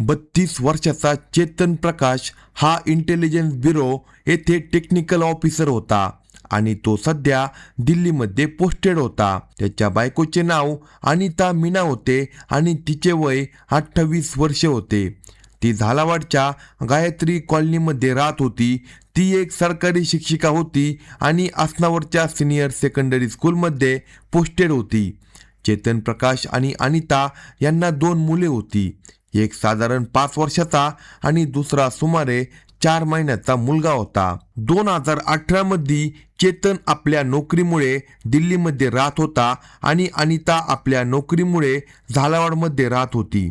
32 वर्षाचा चेतन प्रकाश हा intelligence bureau येथे टेक्निकल ऑफिसर होता आणि तो सध्या दिल्लीमध्ये पोस्टेड होता. त्याच्या बायकोचे नाव अनिता मीना होते आणि तिचे वय 28 वर्षे होते. ती झालावाडच्या गायत्री कॉलनीमध्ये राहत होती. ती एक सरकारी शिक्षिका होती आणि आसनावरच्या सिनियर सेकंडरी स्कूलमध्ये पोस्टेड होती. चेतन प्रकाश आणि अनिता यांना 2 मुले होती. एक साधारण 5 वर्षाचा आणि दुसरा सुमारे 4 महिन्याचा मुलगा होता. 2018 मध्ये चेतन आपल्या नोकरीमुळे दिल्लीमध्ये राहत होता आणि अनिता आपल्या नोकरीमुळे झालावाडमध्ये राहत होती.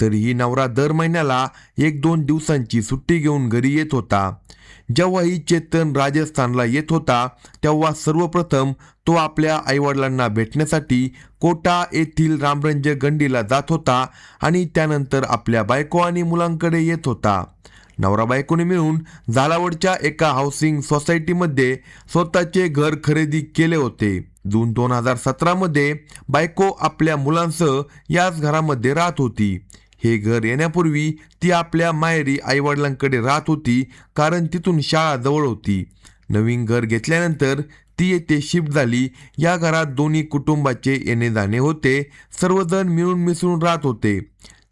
तरीही नवरा दर महिन्याला 1-2 दिवसांची सुट्टी घेऊन घरी येत होता. जेव्हाही चेतन राजस्थानला येत होता तेव्हा सर्वप्रथम तो आपल्या आईवडिलांना भेटण्यासाठी कोटा येथील रामरंज गंडीला जात होता आणि त्यानंतर आपल्या बायको आणि मुलांकडे येत होता. नवरा बायकोने मिळून झालावडच्या एका हाऊसिंग सोसायटीमध्ये स्वतःचे घर खरेदी केले होते. जून 2017 मध्ये बायको आपल्या मुलांसह याच घरामध्ये राहत होती. हे घर येण्यापूर्वी ती आपल्या माहेरी आईवडिलांकडे राहत होती, कारण तिथून शाळा जवळ होती. नवीन घर घेतल्यानंतर ती येथे शिफ्ट झाली. या घरात दोन्ही कुटुंबाचे येणे जाणे होते. सर्वजण मिळून मिसळून राहत होते.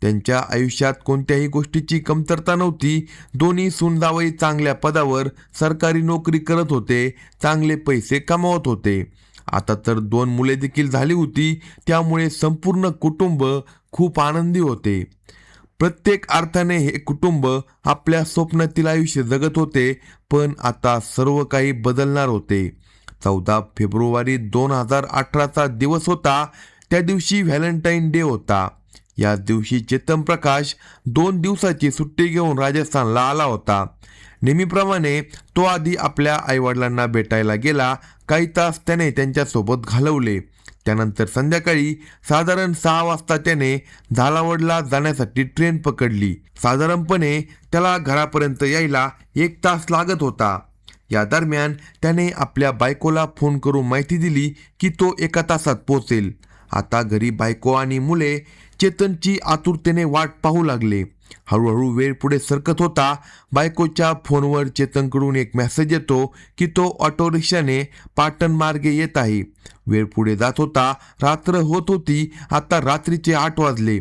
त्यांच्या आयुष्यात कोणत्याही गोष्टीची कमतरता नव्हती. दोन्ही सून-जावई चांगल्या पदावर सरकारी नोकरी करत होते, चांगले पैसे कमावत होते. आता तर 2 मुले देखील झाली होती. त्यामुळे संपूर्ण कुटुंब खूप आनंदी होते. प्रत्येक अर्थाने हे कुटुंब आपल्या स्वप्नातील आयुष्य जगत होते. पण आता सर्व काही बदलणार होते. 14 फेब्रुवारी 2018चा दिवस होता. त्या दिवशी व्हॅलेंटाईन डे होता. याच दिवशी चेतन प्रकाश 2 दिवसाची सुट्टी घेऊन राजस्थानला आला होता. नेहमीप्रमाणे तो आधी आपल्या आईवडिलांना भेटायला गेला. काही तास त्याने त्यांच्यासोबत घालवले. त्यानंतर संध्याकाळी साधारण 6 वाजता त्याने झालावडला जाण्यासाठी ट्रेन पकडली. साधारणपणे त्याला घरापर्यंत यायला 1 तास लागत होता. या दरम्यान त्याने आपल्या बायकोला फोन करून माहिती दिली की तो 1 तासात पोहोचेल. आता घरी बायको आणि मुले चेतनची आतुरतेने वाट पाहू लागले. हळूहळू वेळ पुढे सरकत होता. बायकोच्या फोनवर चेतनकडून एक मेसेज येतो की तो ऑटो रिक्षाने पाटण मार्गे येत आहे. वेळ पुढे जात होता. रात्र होत होती. आता रात्रीचे 8 वाजले,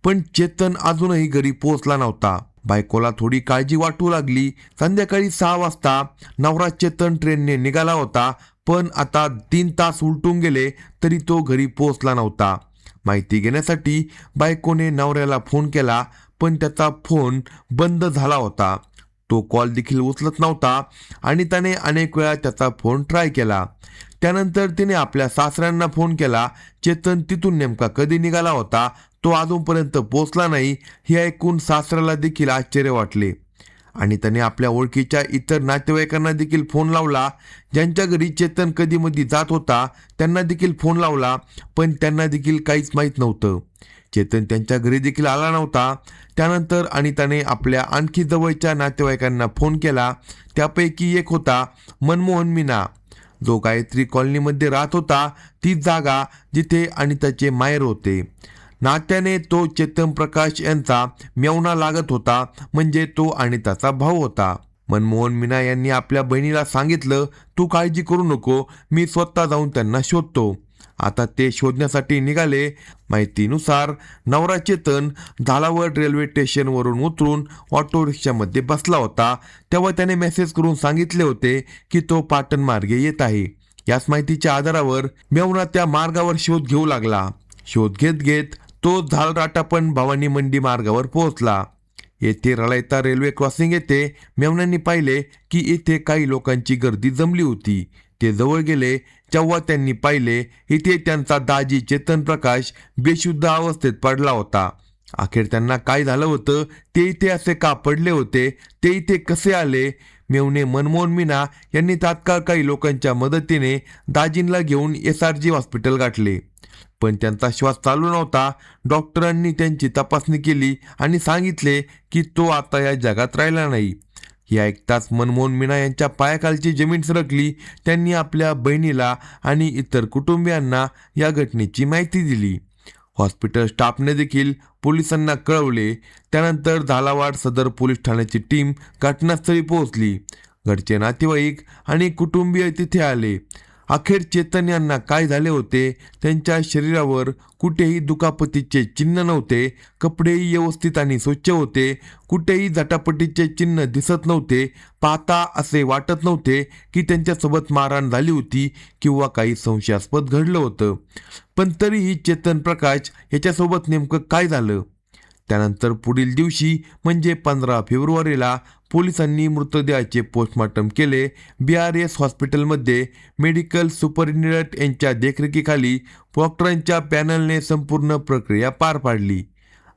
पण चेतन अजूनही घरी पोहोचला नव्हता. बायकोला थोडी काळजी वाटू लागली. संध्याकाळी 6 वाजता नवरा चेतन ट्रेनने निघाला होता, पण आता 3 तास उलटून गेले तरी तो घरी पोहोचला नव्हता. माहिती घेण्यासाठी बायकोने नवऱ्याला फोन केला, पण त्याचा फोन बंद झाला होता. तो कॉल देखील उचलत नव्हता आणि त्याने अनेक वेळा त्याचा फोन ट्राय केला. त्यानंतर तिने आपल्या सासऱ्यांना फोन केला. चेतन तिथून नेमका कधी निघाला होता, तो अजूनपर्यंत पोहोचला नाही. हे ऐकून सासऱ्याला देखील आश्चर्य वाटले आणि त्याने आपल्या ओळखीच्या इतर नातेवाईकांना देखील फोन लावला. ज्यांच्या घरी चेतन कधीमधी जात होता त्यांना देखील फोन लावला, पण त्यांना देखील काहीच माहीत नव्हतं. चेतन त्यांच्या घरी देखील आला नव्हता. त्यानंतर अनिताने आपल्या आणखी जवळच्या नातेवाईकांना फोन केला. त्यापैकी एक होता मनमोहन मीना, जो गायत्री कॉलनीमध्ये राहत होता. ती जागा जिथे अनिताचे माहेर होते. नात्याने तो चेतन प्रकाश यांचा मेवणा लागत होता, म्हणजे तो अनिताचा भाऊ होता. मनमोहन मीना यांनी आपल्या बहिणीला सांगितलं, तू काळजी करू नको, मी स्वतः जाऊन त्यांना शोधतो. आता ते शोधण्यासाठी निघाले. माहितीनुसार नवरा चेतन झालावड रेल्वे स्टेशनवरून उतरून ऑटो रिक्षामध्ये बसला होता. तेव्हा त्याने मेसेज करून सांगितले होते की तो पाटण मार्गे येत आहे. याच माहितीच्या आधारावर मेवणा त्या मार्गावर शोध घेऊ लागला. शोध घेत घेत तो झालराटापण भवानी मंडी मार्गावर पोहोचला. येथे रळायता रेल्वे क्रॉसिंग येथे मेवण्याने पाहिले की इथे काही लोकांची गर्दी जमली होती. ते जवळ गेले. जेव्हा त्यांनी पाहिले इथे त्यांचा दाजी चेतन प्रकाश बेशुद्ध अवस्थेत पडला होता. अखेर त्यांना काय झालं होतं, ते इथे असे का पडले होते, ते इथे कसे आले? मेवणे मनमोहन मीना यांनी तात्काळ काही लोकांच्या मदतीने दाजींना घेऊन SRG हॉस्पिटल गाठले, पण त्यांचा श्वास चालू नव्हता. डॉक्टरांनी त्यांची तपासणी केली आणि सांगितले की तो आता या जगात राहिला नाही. हे ऐकताच मनमोहन मीना यांच्या पायाखालची जमीन सरकली. त्यांनी आपल्या बहिणीला आणि इतर कुटुंबियांना या घटनेची माहिती दिली. हॉस्पिटल स्टाफने देखील पोलिसांना कळवले. त्यानंतर झालावाड सदर पोलीस ठाण्याची टीम घटनास्थळी पोहोचली. घरचे नातेवाईक आणि कुटुंबीय तिथे आले. अखेर चेतन यांना काय झाले होते? त्यांच्या शरीरावर कुठेही दुखापतीचे चिन्ह नव्हते. कपडेही व्यवस्थित आणि स्वच्छ होते. कुठेही झटापटीचे चिन्ह दिसत नव्हते. पाहता असे वाटत नव्हते की त्यांच्यासोबत मारहाण झाली होती किंवा काही संशयास्पद घडलं होतं. पण तरीही चेतन प्रकाश याच्यासोबत नेमकं काय झालं? त्यानंतर पुढील दिवशी म्हणजे 15 फेब्रुवारीला पोलिसांनी मृतदेहाचे पोस्टमॉर्टम केले. BRS हॉस्पिटलमध्ये मेडिकल सुपरिन्टेंडंट यांच्या देखरेखीखाली डॉक्टरांच्या पॅनलने संपूर्ण प्रक्रिया पार पाडली.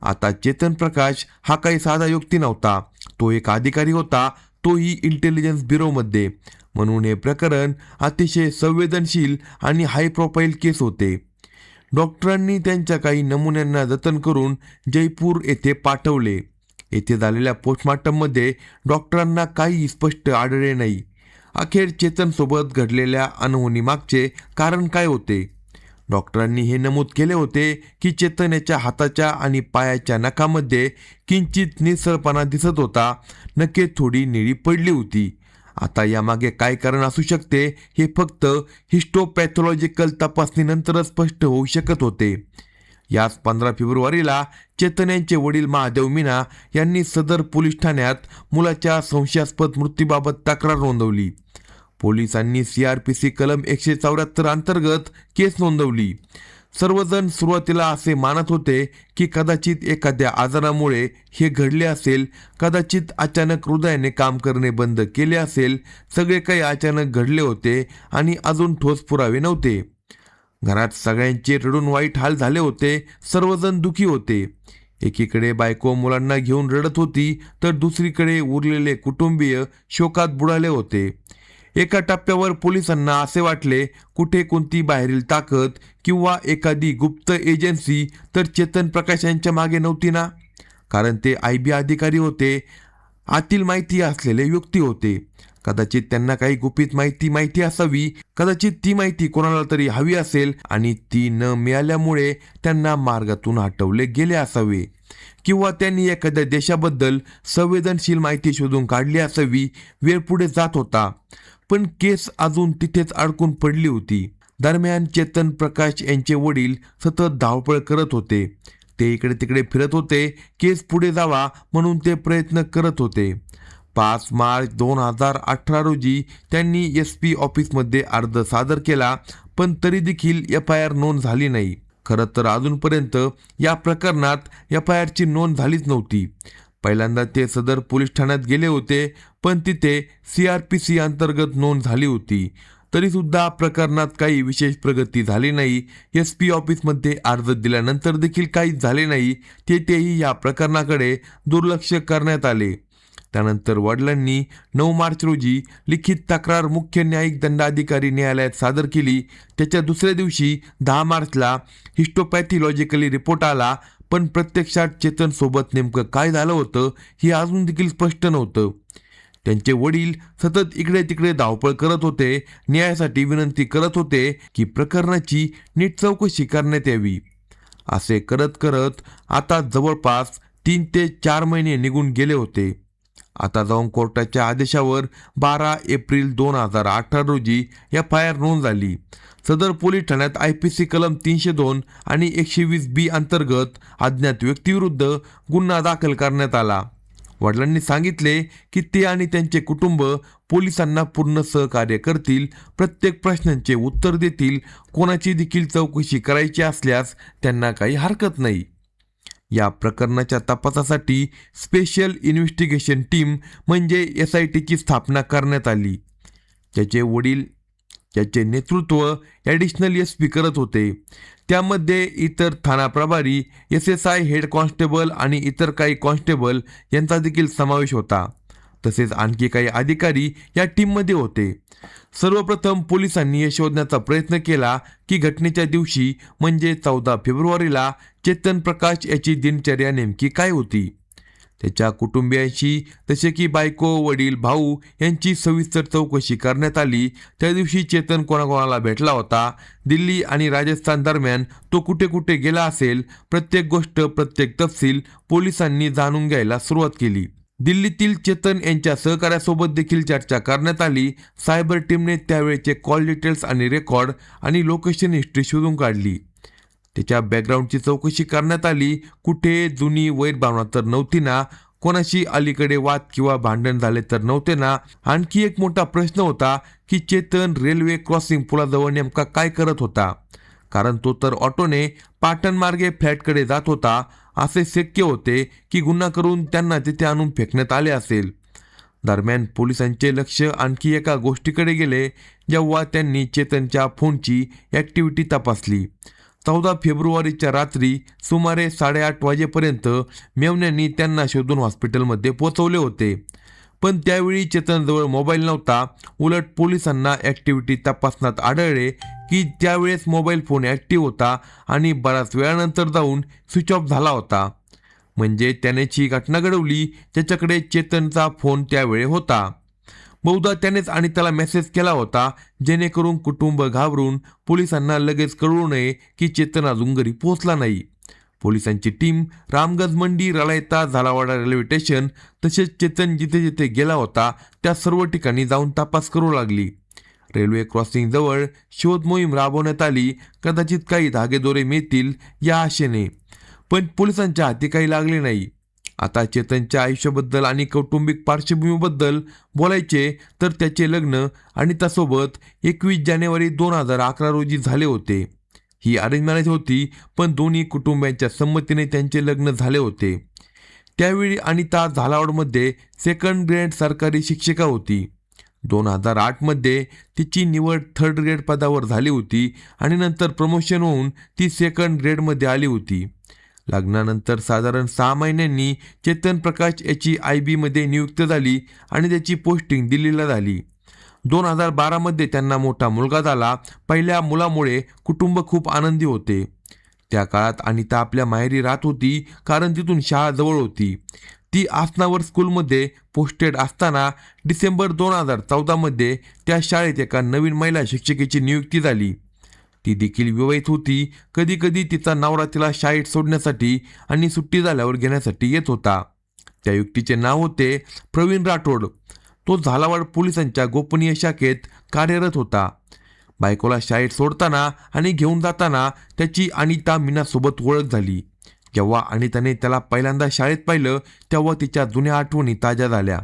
आता चेतन प्रकाश हा काही साधा व्यक्ती नव्हता. तो एक अधिकारी होता, तोही इंटेलिजन्स ब्युरोमध्ये. म्हणून हे प्रकरण अतिशय संवेदनशील आणि हाय प्रोफाईल केस होते. डॉक्टरांनी त्यांच्या काही नमुन्यांना जतन करून जयपूर येथे पाठवले. येथे झालेल्या पोस्टमॉर्टममध्ये डॉक्टरांना काही स्पष्ट आढळले नाही. अखेर चेतनसोबत घडलेल्या अनहोनीमागचे कारण काय होते? डॉक्टरांनी हे नमूद केले होते की चेतन याच्या हाताच्या आणि पायाच्या नखामध्ये किंचित निळसरपणा दिसत होता. नखे थोडी निळी पडली होती. आता यामागे काय कारण असू शकते हे फक्त हिस्टोपॅथॉलॉजिकल तपासणीनंतरच स्पष्ट होऊ शकत होते. याच 15 फेब्रुवारीला चेतन यांचे वडील महादेव मीना यांनी सदर पोलीस ठाण्यात मुलाच्या संशयास्पद मृत्यूबाबत तक्रार नोंदवली. पोलिसांनी CRPC कलम 174 अंतर्गत केस नोंदवली. सर्वजण सुरुवातीला असे मानत होते की कदाचित एखाद्या आजारामुळे हे घडले असेल. कदाचित अचानक हृदयाने काम करणे बंद केले असेल. सगळे काही अचानक घडले होते आणि अजून ठोस पुरावे नव्हते. घरात सगळ्यांचे रडून वाईट हाल झाले होते. सर्वजण दुखी होते. एकीकडे बायको मुलांना घेऊन रडत होती, तर दुसरीकडे उरलेले कुटुंबीय शोकात बुडाले होते. एका टप्प्यावर पोलिसांना असे वाटले कुठे कोणती बाहेरील ताकद किंवा एखादी गुप्त एजन्सी तर चेतन प्रकाश यांच्या मागे नव्हती ना? कारण ते IB अधिकारी होते. आतील माहिती असलेले व्यक्ती होते. कदाचित त्यांना काही गुपित माहिती असावी. कदाचित ती माहिती कोणाला तरी हवी असेल आणि ती न मिळाल्यामुळे त्यांना मार्गातून हटवले गेले असावे. किंवा त्यांनी एखाद्या देशाबद्दल संवेदनशील माहिती शोधून काढली असावी. वेळ पुढे जात होता, पण केस अजून तिथेच अडकून पडली होती. दरम्यान चेतन प्रकाश यांचे वडील सतत धावपळ करत होते. ते इकडे तिकडे फिरत होते. केस पुढे जावा म्हणून ते प्रयत्न करत होते. 5 मार्च 2018 रोजी त्यांनी SP ऑफिसमध्ये अर्ज सादर केला, पण तरी देखील FIR नोंद झाली नाही. खरं तर अजूनपर्यंत या प्रकरणात FIRची नोंद झालीच नव्हती. पहिल्यांदा ते सदर पोलीस ठाण्यात गेले होते, पण तिथे CRPC अंतर्गत नोंद झाली होती. तरीसुद्धा प्रकरणात काही विशेष प्रगती झाली नाही. SP ऑफिसमध्ये अर्ज दिल्यानंतर देखील काहीच झाले नाही. तेही या प्रकरणाकडे दुर्लक्ष करण्यात आले. त्यानंतर वडिलांनी 9 मार्च रोजी लिखित तक्रार मुख्य न्यायिक दंडाधिकारी न्यायालयात सादर केली. त्याच्या दुसऱ्या दिवशी 10 मार्चला हिस्टोपॅथॉलॉजिकली रिपोर्ट आला. पण प्रत्यक्षात चेतन सोबत नेमकं काय झालं होतं हे अजून देखील स्पष्ट नव्हतं. त्यांचे वडील सतत इकडे तिकडे धावपळ करत होते. न्यायासाठी विनंती करत होते की प्रकरणाची नीट चौकशी करण्यात यावी. असे करत करत आता जवळपास 3 ते 4 महिने निघून गेले होते. आता जाऊन कोर्टाच्या आदेशावर 12 एप्रिल 2018 रोजी FIR नोंद झाली. सदर पोलीस ठाण्यात IPC कलम 302 आणि 120B अंतर्गत अज्ञात व्यक्तीविरुद्ध गुन्हा दाखल करण्यात आला. वडिलांनी सांगितले की ते आणि त्यांचे कुटुंब पोलिसांना पूर्ण सहकार्य करतील. प्रत्येक प्रश्नांचे उत्तर देतील. कोणाची देखील चौकशी करायची असल्यास त्यांना काही हरकत नाही. या प्रकरणाच्या तपासासाठी स्पेशल इन्व्हेस्टिगेशन टीम म्हणजे SITची स्थापना करण्यात आली. त्याचे नेतृत्व ॲडिशनल SP करत होते. त्यामध्ये इतर ठाणा प्रभारी, SSI हेड कॉन्स्टेबल आणि इतर काही कॉन्स्टेबल यांचा देखील समावेश होता. तसेच आणखी काही अधिकारी या टीममध्ये होते. सर्वप्रथम पोलिसांनी हे शोधण्याचा प्रयत्न केला की घटनेच्या दिवशी म्हणजे 14 फेब्रुवारीला चेतन प्रकाश याची दिनचर्या नेमकी काय होती. त्याच्या कुटुंबियांशी जसे की बायको, वडील, भाऊ यांची सविस्तर चौकशी करण्यात आली. त्या दिवशी चेतन कोणाकोणाला भेटला होता, दिल्ली आणि राजस्थान दरम्यान तो कुठे कुठे गेला असेल, प्रत्येक गोष्ट, प्रत्येक तपशील पोलिसांनी जाणून घ्यायला सुरुवात केली. दिल्लीतील चेतन यांच्या सहकाऱ्यासोबत देखील चर्चा करण्यात आली. सायबर टीमने त्यावेळेचे कॉल डिटेल्स आणि रेकॉर्ड आणि लोकेशन हिस्ट्री शोधून काढली. त्याच्या बॅकग्राऊंडची चौकशी करण्यात आली. कुठे जुनी वैरभावना तर नव्हती ना, कोणाशी अलीकडे वाद किंवा भांडण झाले तर नव्हते ना. आणखी एक मोठा प्रश्न होता की चेतन रेल्वे क्रॉसिंग पुलाजवळ नेमका काय करत होता, कारण तो तर ऑटोने पाटण मार्गे फ्लॅटकडे जात होता. असे शक्य होते की गुन्हा करून त्यांना तिथे आणून फेकण्यात आले असेल. दरम्यान पोलिसांचे लक्ष आणखी एका गोष्टीकडे गेले जेव्हा त्यांनी चेतनच्या फोनची ॲक्टिव्हिटी तपासली. 14 फेब्रुवारीच्या रात्री सुमारे 8:30 वाजेपर्यंत मेव्हण्यांनी त्यांना शोधून हॉस्पिटलमध्ये पोहोचवले होते. पण त्यावेळी चेतनजवळ मोबाईल नव्हता. उलट पोलिसांना ॲक्टिव्हिटी तपासण्यात आढळले की त्यावेळेस मोबाईल फोन ॲक्टिव्ह होता आणि बराच वेळानंतर जाऊन स्विच ऑफ झाला होता. म्हणजे त्यानेची घटना घडवली ज्याच्याकडे चेतनचा फोन त्यावेळी होता. बहुधा त्यानेच आणि त्याला मेसेज केला होता जेणेकरून कुटुंब घाबरून पोलिसांना लगेच कळवू नये की चेतन अजून घरी पोहोचला नाही. पोलिसांची टीम रामगंज मंडी, रळायता, झालावाडा रेल्वे स्टेशन तसेच चेतन जिथे जिथे गेला होता त्या सर्व ठिकाणी जाऊन तपास करू लागली. रेल्वे क्रॉसिंग जवळ शोध मोहीम राबवण्यात आली. कदाचित काही धागेदोरे मिळतील या आशेने, पण पोलिसांच्या हाती काही लागले नाही. आता चेतनच्या आयुष्याबद्दल आणि कौटुंबिक पार्श्वभूमीबद्दल बोलायचे तर त्याचे लग्न आणि त्यासोबत 21 जानेवारी 2011 रोजी झाले होते. ही अरेंज मॅरेज होती, पण दोन्ही कुटुंबियांच्या संमतीने त्यांचे लग्न झाले होते. त्यावेळी अनिता झालावाडमध्ये सेकंड ग्रेड सरकारी शिक्षिका होती. 2008 मध्ये तिची निवड 3rd ग्रेड पदावर झाली होती आणि नंतर प्रमोशन होऊन ती 2nd ग्रेडमध्ये आली होती. लग्नानंतर साधारण 6 महिन्यांनी चेतन प्रकाश याची IB मध्ये नियुक्ती झाली आणि त्याची पोस्टिंग दिल्लीला झाली. 2012 मध्ये त्यांना मोठा मुलगा झाला. पहिल्या मुलामुळे कुटुंब खूप आनंदी होते. त्या काळात अनिता आपल्या माहेरी राहत होती कारण तिथून शाळा जवळ होती. ती आसनावर स्कूलमध्ये पोस्टेड असताना डिसेंबर 2014 मध्ये त्या शाळेत एका नवीन महिला शिक्षिकेची नियुक्ती झाली. ती देखील विवाहित होती. कधी कधी तिचा नवरा तिला शाळेत सोडण्यासाठी आणि सुट्टी झाल्यावर घेण्यासाठी येत होता. त्या व्यक्तीचे नाव होते प्रवीण राठोड. तो झालावाड पोलिसांच्या गोपनीय शाखेत कार्यरत होता. बायकोला शाळेत सोडताना आणि घेऊन जाताना त्याची अनिता मीनासोबत ओळख झाली. जेव्हा अनिताने त्याला पहिल्यांदा शाळेत पाहिलं तेव्हा तिच्या जुन्या आठवणी ताज्या झाल्या,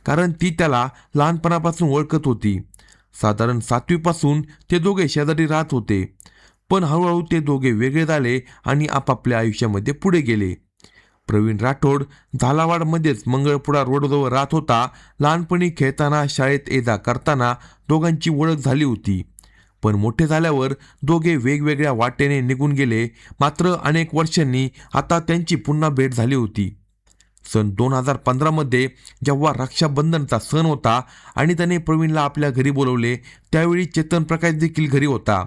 कारण ती त्याला लहानपणापासून ओळखत होती. साधारण 7वी पासून ते दोघे शेजारी राहत होते, पण हळूहळू ते दोघे वेगळे झाले आणि आपापल्या आयुष्यामध्ये पुढे गेले. प्रवीण राठोड झालावाडमध्येच मंगळपुरा रोडजवळ राहत होता. लहानपणी खेळताना, शाळेत ये जा करताना दोघांची ओळख झाली होती, पण मोठे झाल्यावर दोघे वेगवेगळ्या वाटेने निघून गेले. मात्र अनेक वर्षांनी आता त्यांची पुन्हा भेट झाली होती. सन 2015 मध्ये जेव्हा रक्षाबंधनचा सण होता आणि त्याने प्रवीणला आपल्या घरी बोलवले, त्यावेळी चेतन प्रकाश देखील घरी होता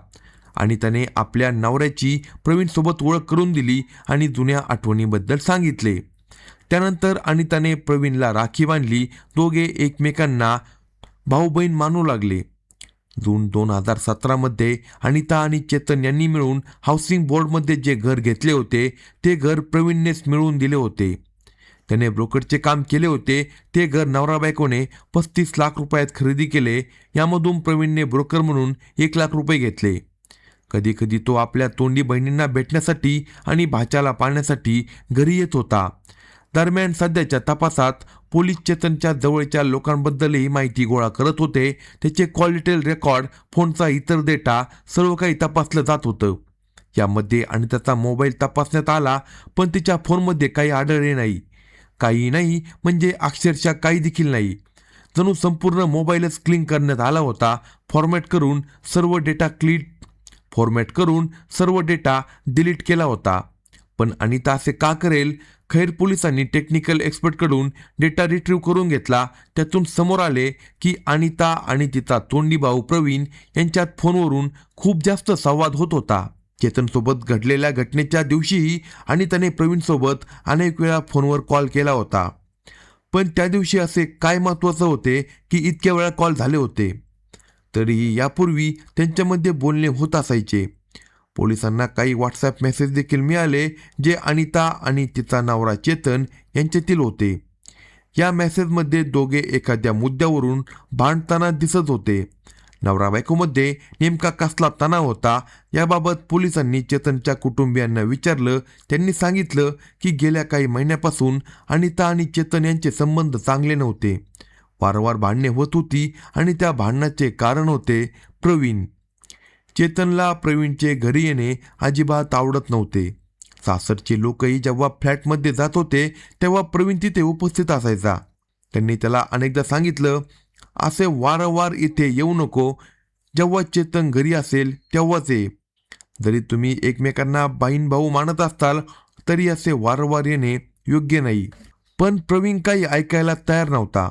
आणि त्याने आपल्या नवऱ्याची प्रवीणसोबत ओळख करून दिली आणि जुन्या आठवणीबद्दल सांगितले. त्यानंतर अनिताने प्रवीणला राखी बांधली. दोघे एकमेकांना भाऊ बहीण मानू लागले. जून 2017 मध्ये अनिता आणि चेतन यांनी मिळून हाऊसिंग बोर्डमध्ये जे घर घेतले होते ते घर प्रवीणनेच मिळवून दिले होते. त्याने ब्रोकरचे काम केले होते. ते घर नवरा बायकोने 35 लाख रुपयात खरेदी केले. यामधून प्रवीणने ब्रोकर म्हणून 1 लाख रुपये घेतले. कधी कधी तो आपल्या तोंडी बहिणींना भेटण्यासाठी आणि भाच्याला पाळण्यासाठी घरी येत होता. दरम्यान सध्याच्या तपासात पोलीस चेतनच्या जवळच्या लोकांबद्दलही माहिती गोळा करत होते. त्याचे कॉल डिटेल रेकॉर्ड, फोनचा इतर डेटा सर्व काही तपासलं जात होतं. यामध्ये अनिताचा मोबाईल तपासण्यात आला, पण तिच्या फोनमध्ये काही आढळले नाही. काही नाही म्हणजे अक्षरशः काही देखील नाही. जणू संपूर्ण मोबाईलच क्लीन करण्यात आला होता. फॉर्मॅट करून सर्व डेटा डिलीट केला होता. पण अनिता असे का करेल? खैर, पोलिसांनी टेक्निकल एक्सपर्टकडून डेटा रिट्रीव्ह करून घेतला. त्यातून समोर आले की अनिता आणि तिचा तोंडी भाऊ प्रवीण यांच्यात फोनवरून खूप जास्त संवाद होत होता. चेतनसोबत घडलेल्या घटनेच्या दिवशीही अनिताने प्रवीणसोबत अनेक वेळा फोनवर कॉल केला होता. पण त्या दिवशी असे काय महत्त्वाचं होते की इतक्या वेळा कॉल झाले होते? तरीही यापूर्वी त्यांच्यामध्ये बोलणे होत असायचे. पोलिसांना काही व्हॉट्सॲप मेसेज देखील मिळाले जे अनिता आणि तिचा नवरा चेतन यांच्यातील होते. या मेसेजमध्ये दोघे एखाद्या मुद्द्यावरून भांडताना दिसत होते. नवरा बायकोमध्ये नेमका कसला तणाव होता याबाबत पोलिसांनी चेतनच्या कुटुंबियांना विचारलं. त्यांनी सांगितलं की गेल्या काही महिन्यापासून अनिता आणि चेतन यांचे संबंध चांगले नव्हते. वारंवार भांडणे होत होती आणि त्या भांडणाचे कारण होते प्रवीण. चेतनला प्रवीणचे घरी येणे अजिबात आवडत नव्हते. सासरचे लोकही जेव्हा फ्लॅटमध्ये जात होते तेव्हा प्रवीण तिथे उपस्थित असायचा. त्यांनी त्याला अनेकदा सांगितलं, असे वारंवार इथे येऊ नको, जेव्हा चेतन घरी असेल तेव्हाच ये. जरी तुम्ही एकमेकांना बहीण भाऊ मानत असाल तरी असे वारंवार येणे योग्य नाही. पण प्रवीण काही ऐकायला तयार नव्हता.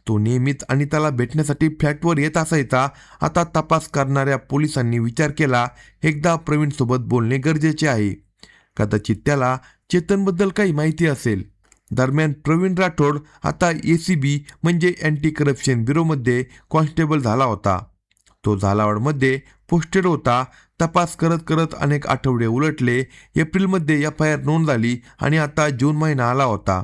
तो नेहमीच अनिताला भेटण्यासाठी फ्लॅटवर येत असायचा. आता तपास करणाऱ्या पोलिसांनी विचार केला, एकदा प्रवीणसोबत बोलणे गरजेचे आहे. कदाचित त्याला चेतनबद्दल काही माहिती असेल. दरम्यान प्रवीण राठोड आता ACB म्हणजे अँटी करप्शन ब्युरोमध्ये कॉन्स्टेबल झाला होता. तो झालावाडमध्ये पोस्टेड होता. तपास करत करत अनेक आठवडे उलटले. एप्रिलमध्ये FIR नोंद झाली आणि आता जून महिना आला होता.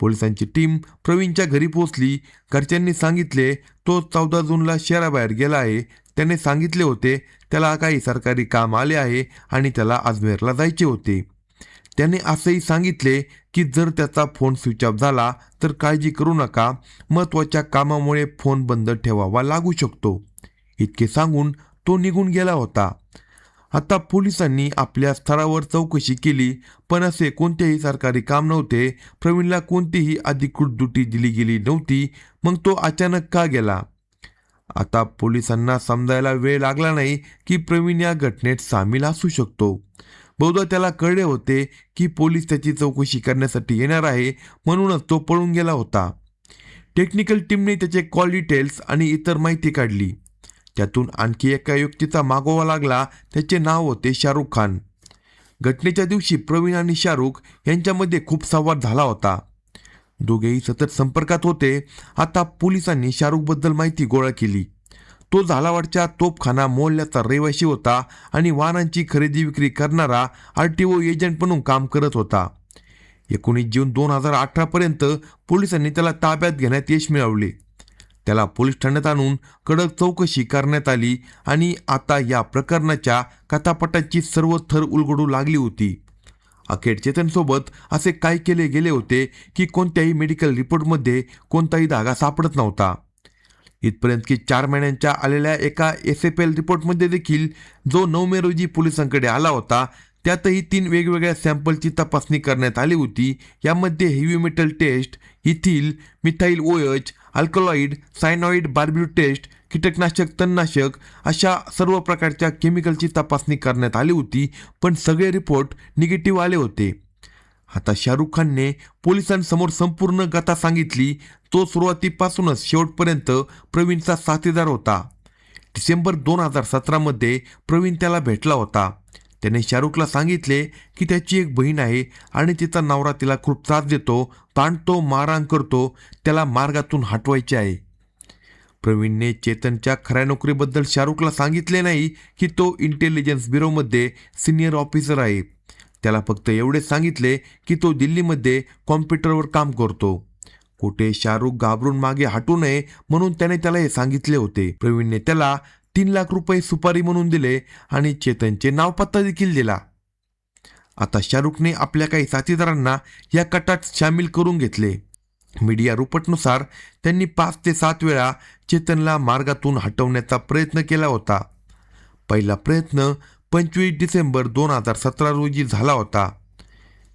पोलिसांची टीम प्रवीणच्या घरी पोहोचली. घरच्यांनी सांगितले तो 14 जूनला शहराबाहेर गेला आहे. त्याने सांगितले होते त्याला काही सरकारी काम आले आहे आणि त्याला अजमेरला जायचे होते. त्याने असंही सांगितले की जर त्याचा फोन स्विच ऑफ झाला तर काळजी करू नका, महत्त्वाच्या कामामुळे फोन बंद ठेवावा लागू शकतो. इतके सांगून तो निघून गेला होता. आता पोलिसांनी आपल्या स्तरावर चौकशी केली पण असे कोणतेही सरकारी काम नव्हते. प्रवीणला कोणतीही अधिकृत ड्युटी दिली गेली नव्हती. मग तो अचानक का गेला? आता पोलिसांना समजायला वेळ लागला नाही की प्रवीण या घटनेत सामील असू शकतो. बहुधा त्याला कळले होते की पोलीस त्याची चौकशी करण्यासाठी येणार आहे, म्हणूनच तो पळून गेला होता. टेक्निकल टीमने त्याचे कॉल डिटेल्स आणि इतर माहिती काढली. त्यातून आणखी एका व्यक्तीचा मागोवा लागला. त्याचे नाव होते शाहरुख खान. घटनेच्या दिवशी प्रवीण आणि शाहरुख यांच्यामध्ये खूप संवाद झाला होता. दोघेही सतत संपर्कात होते. आता पोलिसांनी शाहरुखबद्दल माहिती गोळा केली. तो झालावाडच्या तोपखाना मोहल्ल्याचा रहिवासी होता आणि वाहनांची खरेदी विक्री करणारा RTO एजंट म्हणून काम करत होता. 19 जून 2018 पर्यंत पोलिसांनी त्याला ताब्यात घेण्यात यश मिळवले. त्याला पोलीस ठाण्यात आणून कडक चौकशी करण्यात आली आणि आता या प्रकरणाच्या कथापटाची सर्व थर उलगडू लागली होती. अखेर चेतनसोबत असे काय केले गेले होते की कोणत्याही मेडिकल रिपोर्टमध्ये कोणताही धागा सापडत नव्हता. इथपर्यंत की 4 महिन्यांच्या आलेल्या एका SFL रिपोर्टमध्ये देखील जो 9 मे रोजी पोलिसांकडे आला होता त्यातही 3 वेगवेगळ्या सॅम्पलची तपासणी करण्यात आली होती. यामध्ये heavy metal test, ethyl, methyl OH, alkaloid, cyanide, barbiturate test, कीटकनाशक, तणनाशक अशा सर्व प्रकारच्या केमिकलची तपासणी करण्यात आली होती. पण सगळे रिपोर्ट निगेटिव्ह आले होते. आता शाहरुख खानने पोलिसांसमोर संपूर्ण कथा सांगितली. तो सुरुवातीपासूनच शेवटपर्यंत प्रवीणचा साथीदार होता. डिसेंबर 2017 मध्ये प्रवीण त्याला भेटला होता. त्याने शाहरुखला सांगितले की त्याची एक बहीण आहे आणि तिचा नवरा तिला खूप त्रास देतो, ताणतो, मारहाण करतो, त्याला मार्गातून हटवायचे आहे. प्रवीणने चेतनच्या खऱ्या नोकरीबद्दल शाहरुखला सांगितले नाही की तो इंटेलिजन्स ब्युरोमध्ये सिनियर ऑफिसर आहे. त्याला फक्त एवढेच सांगितले की तो दिल्लीमध्ये कॉम्प्युटरवर काम करतो. कुठे शाहरुख घाबरून मागे हटू नये म्हणून त्याने त्याला हे सांगितले होते. प्रवीणने त्याला 3 लाख रुपये सुपारी म्हणून दिले आणि चेतनचे नाव पत्ता देखील दिला. आता शाहरुखने आपल्या काही साथीदारांना या कटात सामील करून घेतले. मीडिया रिपोर्टनुसार त्यांनी 5 ते 7 वेळा चेतनला मार्गातून हटवण्याचा प्रयत्न केला होता. पहिला प्रयत्न 25 डिसेंबर 2017 रोजी झाला होता.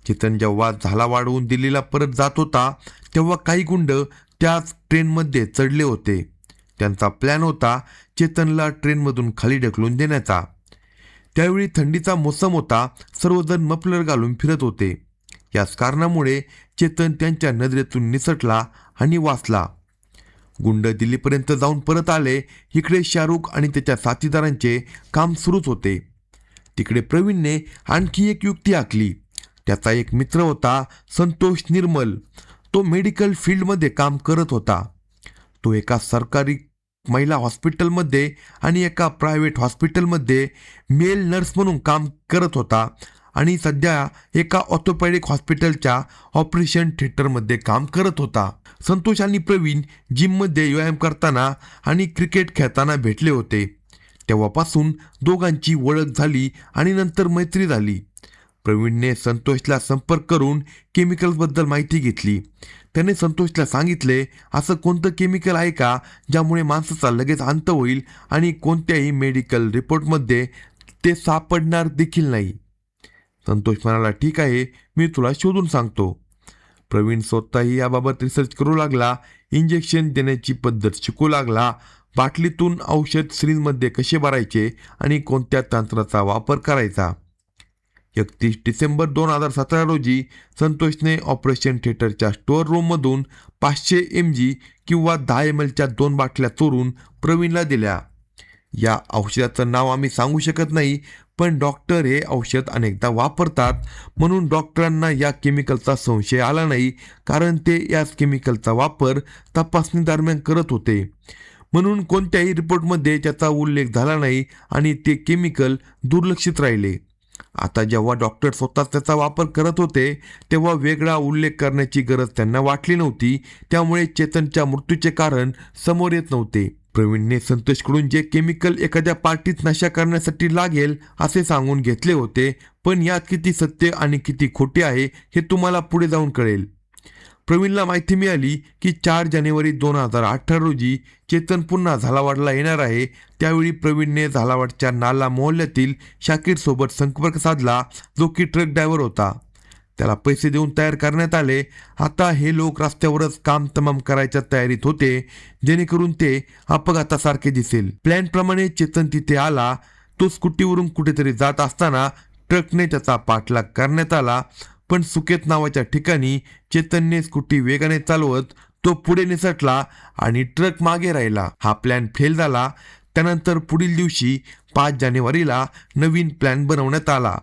चेतन जेव्हा झालावाडहून दिल्लीला परत जात होता तेव्हा काही गुंड त्याच ट्रेनमध्ये चढले होते. त्यांचा प्लॅन होता चेतनला ट्रेनमधून खाली ढकलून देण्याचा. त्यावेळी थंडीचा मोसम होता. सर्वजण मफलर घालून फिरत होते. याच कारणामुळे चेतन त्यांच्या नजरेतून निसटला आणि वाचला. गुंड दिल्लीपर्यंत जाऊन परत आले. इकडे शाहरुख आणि त्याच्या साथीदारांचे काम सुरूच होते. तिकडे प्रवीणने आणखी एक युक्ती आखली. त्याचा एक मित्र होता संतोष निर्मल. तो मेडिकल फील्डमध्ये काम करत होता. तो एका सरकारी महिला हॉस्पिटलमध्ये आणि एका प्रायव्हेट हॉस्पिटलमध्ये मेल नर्स म्हणून काम करत होता आणि सध्या एका ऑर्थोपेडिक हॉस्पिटलच्या ऑपरेशन थिएटरमध्ये काम करत होता. संतोष आणि प्रवीण जिममध्ये व्यायाम करताना आणि क्रिकेट खेळताना भेटले होते. तेव्हापासून दोघांची ओळख झाली आणि नंतर मैत्री झाली. प्रवीणने संतोषला संपर्क करून केमिकल्सबद्दल माहिती घेतली. त्याने संतोषला सांगितले, असं कोणतं केमिकल आहे का ज्यामुळे माणसाचा लगेच अंत होईल आणि कोणत्याही मेडिकल रिपोर्टमध्ये ते सापडणार देखील नाही. संतोष म्हणाला, ठीक आहे, मी तुला शोधून सांगतो. प्रवीण स्वतःही याबाबत रिसर्च करू लागला. इंजेक्शन देण्याची पद्धत शिकू लागला. बाटलीतून औषध सिरिंजमध्ये कसे भरायचे आणि कोणत्या तंत्राचा वापर करायचा. 31 डिसेंबर 2017 रोजी संतोषने ऑपरेशन थिएटरच्या स्टोअर रूममधून 500 mg किंवा 10 mlच्या 2 बाटल्या चोरून प्रवीणला दिल्या. या औषधाचं नाव आम्ही सांगू शकत नाही, पण डॉक्टर हे औषध अनेकदा वापरतात म्हणून डॉक्टरांना या केमिकलचा संशय आला नाही, कारण ते याच केमिकलचा वापर तपासणी दरम्यान करत होते. म्हणून कोणत्याही रिपोर्टमध्ये त्याचा उल्लेख झाला नाही आणि ते केमिकल दुर्लक्षित राहिले. आता जेव्हा डॉक्टर स्वतः त्याचा वापर करत होते तेव्हा वेगळा उल्लेख करण्याची गरज त्यांना वाटली नव्हती. त्यामुळे चेतनच्या मृत्यूचे कारण समोर येत नव्हते. प्रवीणने संतोषकडून जे केमिकल एखाद्या पार्टीत नशा करण्यासाठी लागेल असे सांगून घेतले होते, पण यात किती सत्य आणि किती खोटे आहे हे तुम्हाला पुढे जाऊन कळेल. प्रवीणला माहिती मिळाली की 4 जानेवारी 2018 रोजी चेतन पुन्हा झालावाडला येणार आहे. त्यावेळी प्रवीणने झालावाडच्या नाला मोहल्ल्यातील शाकीरसोबत संपर्क साधला, जो की ट्रक ड्रायव्हर होता. त्याला पैसे देऊन तयार करण्यात आले. आता हे लोक रस्त्यावरच काम तमाम करायच्या तयारीत होते, जेणेकरून ते अपघातासारखे दिसेल. प्लॅनप्रमाणे चेतन तिथे आला. तो स्कूटीवरून कुठेतरी जात असताना ट्रकने त्याचा पाठलाग करण्यात आला, पण सुकेत नावाच्या ठिकाणी चेतनने स्कूटी वेगाने चालवत तो पुढे निसटला आणि ट्रक मागे राहिला. हा प्लॅन फेल झाला. त्यानंतर पुढील दिवशी 5 जानेवारीला नवीन प्लॅन बनवण्यात आला.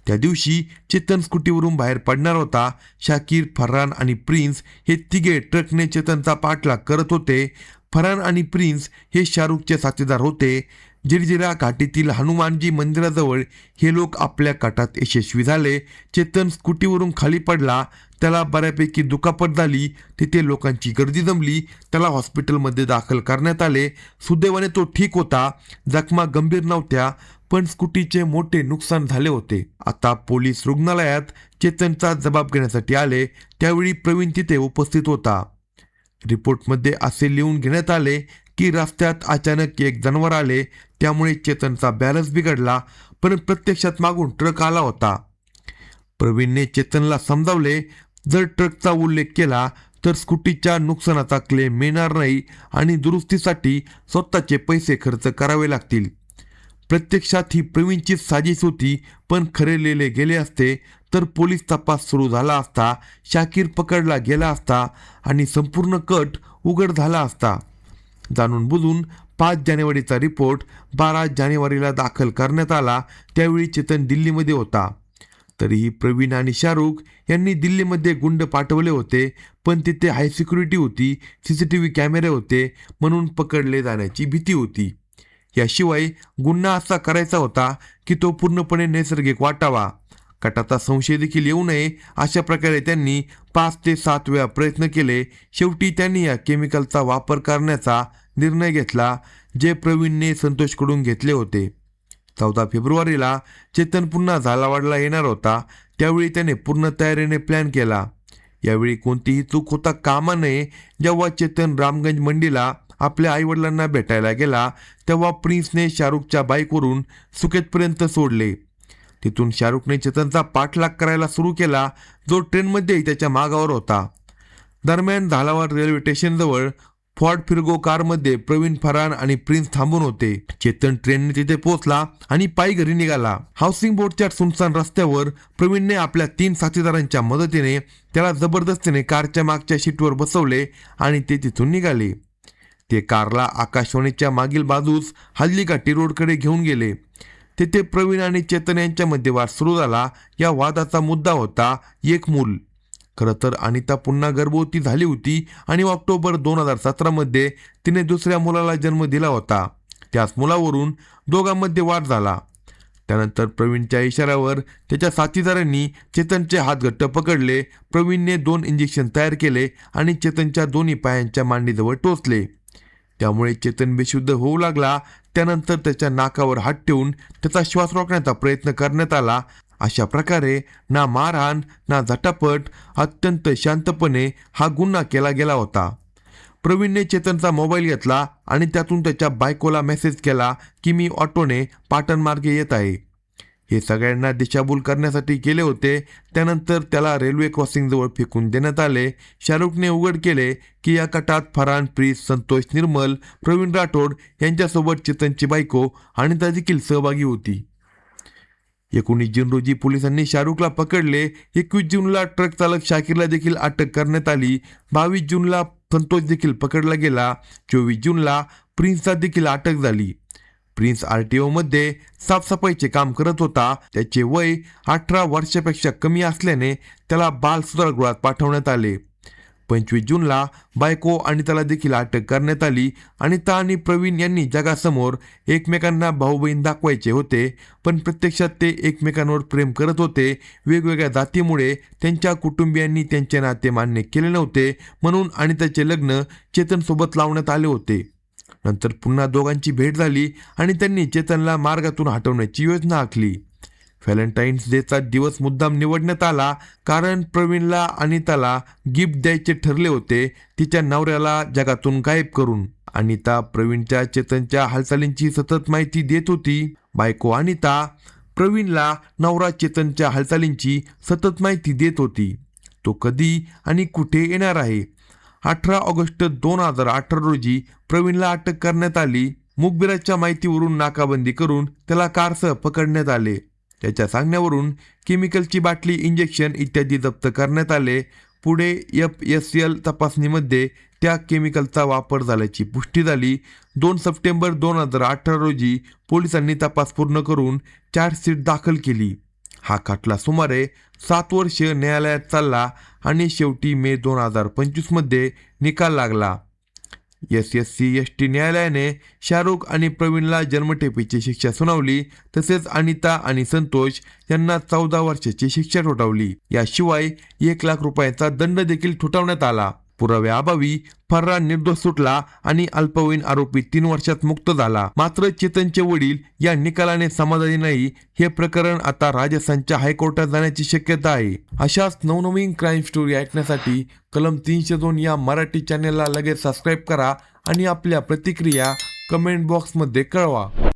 त्या दिवशी चेतन स्कूटीवरून बाहेर पडणार होता. शाकीर, फरहान आणि प्रिन्स हे तिघे ट्रकने चेतनचा पाठलाग करत होते. फरहान आणि प्रिन्स हे शाहरुखचे साथीदार होते. जिरजिरा घाटीतील हनुमानजी मंदिराजवळ हे लोक आपल्या कटात यशस्वी झाले. चेतन स्कूटीवरून खाली पडला. त्याला बऱ्यापैकी दुखापत झाली. तिथे लोकांची गर्दी जमली. त्याला हॉस्पिटलमध्ये दाखल करण्यात आले. सुदैवाने तो ठीक होता. जखमा गंभीर नव्हत्या, पण स्कूटीचे मोठे नुकसान झाले होते. आता पोलीस रुग्णालयात चेतनचा जबाब घेण्यासाठी आले. त्यावेळी प्रवीण तिथे उपस्थित होता. रिपोर्टमध्ये असे लिहून घेण्यात आले की रस्त्यात अचानक एक जनावर आले, त्यामुळे चेतनचा बॅलन्स बिघडला, पण प्रत्यक्षात मागून ट्रक आला होता. प्रवीणने चेतनला समजावले, जर ट्रकचा उल्लेख केला तर स्कूटीच्या नुकसानाचा क्लेम मिळणार नाही आणि दुरुस्तीसाठी स्वतःचे पैसे खर्च करावे लागतील. प्रत्यक्षात ही प्रवीणची साजिश होती, पण खरेलेले गेले असते तर पोलीस तपास सुरू झाला असता, शाकीर पकडला गेला असता आणि संपूर्ण कट उघड झाला असता. जाणून बुजून 5 जानेवारीचा रिपोर्ट 12 जानेवारीला दाखल करण्यात आला. त्यावेळी चेतन दिल्लीमध्ये होता. तरीही प्रवीण आणि शाहरुख यांनी दिल्लीमध्ये गुंड पाठवले होते, पण तिथे हाय सिक्युरिटी होती, CCTV कॅमेरे होते, म्हणून पकडले जाण्याची भीती होती. याशिवाय गुन्हा असा करायचा होता की तो पूर्णपणे नैसर्गिक वाटावा. कटाचा संशय देखील येऊ नये अशा प्रकारे त्यांनी 5 ते 7 वेळा प्रयत्न केले. शेवटी त्यांनी या केमिकलचा वापर करण्याचा निर्णय घेतला, जे प्रवीणने संतोषकडून घेतले होते. 14 फेब्रुवारीला चेतन पुन्हा झालावाडला येणार होता. त्यावेळी त्याने पूर्ण तयारीने प्लॅन केला. यावेळी कोणतीही चूक होता कामा नये. जेव्हा चेतन रामगंज मंडीला आपल्या आईवडिलांना भेटायला गेला तेव्हा प्रिन्सने शाहरुखच्या बाईकवरून सुकेतपर्यंत सोडले. तिथून शाहरुखने चेतनचा पाठलाग करायला सुरू केला, जो ट्रेनमध्ये त्याच्या मागावर होता. दरम्यान झालावाड रेल्वे स्टेशनजवळ फॉर्ड फिरगो कारमध्ये प्रवीण, फरहान आणि प्रिन्स थांबून होते. चेतन ट्रेनने तिथे पोहोचला आणि पायी घरी निघाला. हाऊसिंग बोर्डच्या सुनसान रस्त्यावर प्रवीणने आपल्या 3 साथीदारांच्या मदतीने त्याला जबरदस्तीने कारच्या मागच्या सीटवर बसवले आणि ते तिथून निघाले. ते कारला आकाशवाणीच्या मागील बाजूस हल्लीघाटी रोडकडे घेऊन गेले. तेथे प्रवीण आणि चेतन यांच्यामध्ये वाद सुरू झाला. या वादाचा मुद्दा होता एक मूल. खरं तर अनिता पुन्हा गर्भवती झाली होती आणि ऑक्टोबर 2017 मध्ये तिने दुसऱ्या मुलाला जन्म दिला होता. त्याच मुलावरून दोघांमध्ये वाद झाला. त्यानंतर प्रवीणच्या इशाऱ्यावर त्याच्या साथीदारांनी चेतनचे हात घट्ट पकडले. प्रवीणने 2 इंजेक्शन तयार केले आणि चेतनच्या दोन्ही पायांच्या मांडीजवळ टोचले. त्यामुळे चेतन बेशुद्ध होऊ लागला. त्यानंतर त्याच्या नाकावर हात ठेवून त्याचा श्वास रोखण्याचा प्रयत्न करण्यात आला. अशा प्रकारे ना मारहाण ना झटापट, अत्यंत शांतपणे हा गुन्हा केला गेला होता. प्रवीणने चेतनचा मोबाईल घेतला आणि त्यातून त्याच्या बायकोला मेसेज केला की मी ऑटोने पाटणमार्गे येत आहे. हे सगळ्यांना दिशाभूल करण्यासाठी केले होते. त्यानंतर त्याला रेल्वे क्रॉसिंगजवळ फेकून देण्यात आले. शाहरुखने उघड केले की या कटात फरहान प्रीस, संतोष निर्मल, प्रवीण राठोड यांच्यासोबत चेतनची बायको अनिता देखील सहभागी होती. 19 जून रोजी पोलिसांनी शाहरुखला पकडले. 21 जूनला ट्रक चालक शाकीरला देखील अटक करण्यात आली. 22 जूनला संतोष देखील पकडला गेला. 24 जूनला प्रिन्सला देखील अटक झाली. प्रिन्स RTO मध्ये साफसफाईचे काम करत होता. त्याचे वय 18 वर्षापेक्षा कमी असल्याने त्याला बाल सुधारगृहात पाठवण्यात आले. 25 जूनला बायको अनिताला देखील अटक करण्यात आली. अनिता आणि प्रवीण यांनी जगासमोर एकमेकांना भाऊ बहीण दाखवायचे होते, पण प्रत्यक्षात ते एकमेकांवर प्रेम करत होते. वेगवेगळ्या जातीमुळे त्यांच्या कुटुंबियांनी त्यांचे नाते मान्य केले नव्हते, म्हणून अनिताचे लग्न चेतनसोबत लावण्यात आले होते. नंतर पुन्हा दोघांची भेट झाली आणि त्यांनी चेतनला मार्गातून हटवण्याची योजना आखली. व्हॅलेंटाईन्स डेचा दिवस मुद्दाम निवडण्यात आला कारण प्रवीणला अनिताला गिफ्ट द्यायचे ठरले होते, तिच्या नवऱ्याला जगातून गायब करून. अनिता प्रवीणच्या चेतनच्या हालचालींची सतत माहिती देत होती. बायको अनिता प्रवीणला नवरा चेतनच्या हालचालींची सतत माहिती देत होती. तो कधी आणि कुठे येणार आहे. 18 ऑगस्ट 2018 रोजी प्रवीणला अटक करण्यात आली. मुखबिराच्या माहितीवरून नाकाबंदी करून त्याला कारसह पकडण्यात आले. त्याच्या सांगण्यावरून केमिकलची बाटली, इंजेक्शन इत्यादी जप्त करण्यात आले. पुढे FSL तपासणीमध्ये त्या केमिकलचा वापर झाल्याची पुष्टी झाली. 2 सप्टेंबर 2018 रोजी पोलिसांनी तपास पूर्ण करून चार्जशीट दाखल केली. हा खटला सुमारे 7 वर्ष न्यायालयात चालला आणि शेवटी मे 2025 मध्ये निकाल लागला. SSC/ST न्यायालयाने शाहरुख आणि प्रवीणला जन्मठेपेची शिक्षा सुनावली. तसेच अनिता आणि संतोष यांना 14 वर्षाची शिक्षा ठोठावली. याशिवाय 1 लाख रुपयांचा दंड देखील ठोठावण्यात आला. पुराव्याअभावी फरहान निर्दोष सुटला आणि अल्पवयीन आरोपी 3 वर्षात मुक्त झाला. मात्र चेतनचे वडील या निकालाने समाधानी नाही. हे प्रकरण आता राजस्थानच्या हायकोर्टात जाण्याची शक्यता आहे. अशाच नवनवीन क्राईम स्टोरी ऐकण्यासाठी कलम 302 या मराठी चॅनेलला लगेच सबस्क्राईब करा आणि आपल्या प्रतिक्रिया कमेंट बॉक्समध्ये कळवा.